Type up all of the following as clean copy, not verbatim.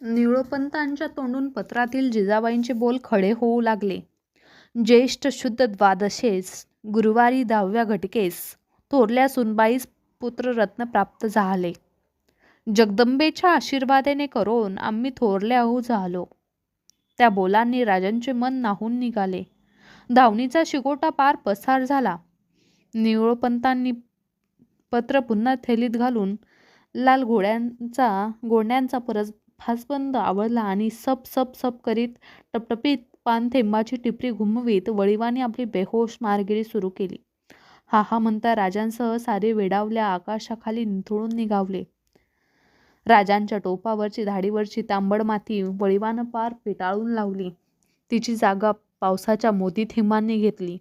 निळोपंतांच्या तोंडून पत्रातील जिजाबाईंचे बोल खडे होऊ लागले. ज्येष्ठ शुद्ध द्वादशेस गुरुवारी 10व्या घटिकेस थोरल्या सुनबाईस पुत्ररत्न प्राप्त झाले. जगदंबेच्या आशीर्वादाने करून आम्ही थोरल्याहू झालो. त्या बोलांनी राजांचे मन नाहून निघाले. धावणीचा शिगोटा पार पसार झाला. निळोपंतांनी पत्र पुन्हा थैलीत घालून लाल गोंड्यांचा परत फासबंद आवळला आणि सप सप सप करीत टपटपीत पान थेंबाची टिपरी घुमवीत वळीवाने आपली बेहोश मारगिरी सुरू केली. हा हा म्हणता राजांसह सारे वेडावल्या आकाशाखाली निथळून निघावले. राजांच्या टोपावरची धाडीवरची तांबड माती वळीवानं पार पिटाळून लावली. तिची जागा पावसाच्या मोती थेंबांनी घेतली.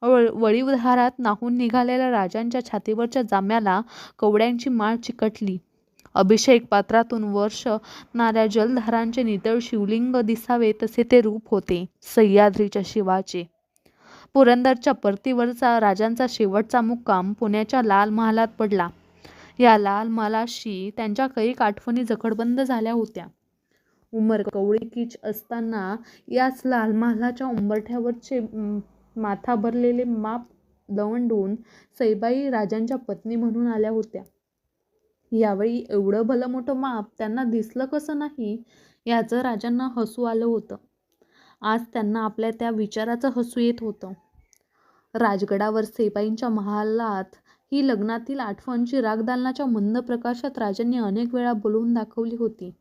वळीवधारात नाहून निघालेल्या राजांच्या छातीवरच्या जाम्याला कवड्यांची माळ चिकटली. अभिषेक पात्रातून वर्षणाऱ्या जलधारांचे नितळ शिवलिंग दिसावे तसे ते रूप होते सह्याद्रीच्या शिवाचे. पुरंदरच्या परतीवरचा राजांचा शेवटचा मुक्काम पुण्याच्या लाल महालात पडला. या लाल महालाशी त्यांच्या कैक आठवणी जखडबंद झाल्या होत्या. उमर कवळीकीच असताना याच लाल महालाच्या उंबरठ्यावरचे माथा भरलेले माप दवंडून सईबाई राजांच्या पत्नी म्हणून आल्या होत्या. यावेळी एवढं भलं मोठं माप त्यांना दिसलं कसं नाही याचं राजांना हसू आलं होतं. आज त्यांना आपल्या त्या विचाराचं हसू येत होतं. राजगडावर सईबाईंच्या महालात ही लग्नातील आठवण चिराग दालनाच्या मंद प्रकाशात राजांनी अनेक वेळा बोलवून दाखवली होती.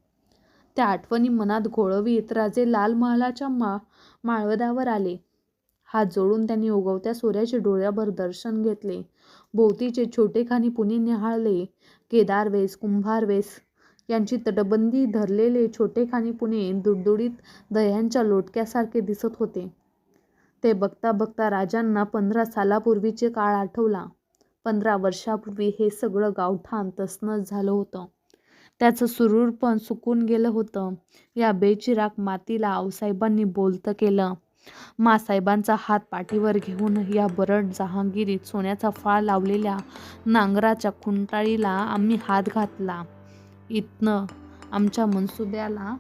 त्या आठवणी मनात घोळवीत राजे लाल महालाच्या माळवदावर आले. हात जोडून त्यांनी उगवत्या सूर्याचे डोळ्याभर दर्शन घेतले. भोवतीचे छोटेखानी पुणे निहाळले. केदारवेस कुंभारवेस यांची तटबंदी धरलेले छोटेखानी पुणे दुडदुडीत दह्यांच्या लोटक्यासारखे दिसत होते. ते बघता बघता राजांना 15 सालापूर्वीचे काळ आठवला. 15 वर्षापूर्वी हे सगळं गावठाण तसनच झालं होतं. त्याचं सुरूरपण सुकून गेलं होतं. या बेचिराग मातीला आऊसाहेबांनी बोलतं केलं. मासाहेबांचा हात पाठीवर घेऊन या बरड जहांगीरीत सोन्याचा फाळ लावलेल्या नांगराच्या खुंटाळीला आम्ही हात घातला. इथनं आमच्या मनसुब्याला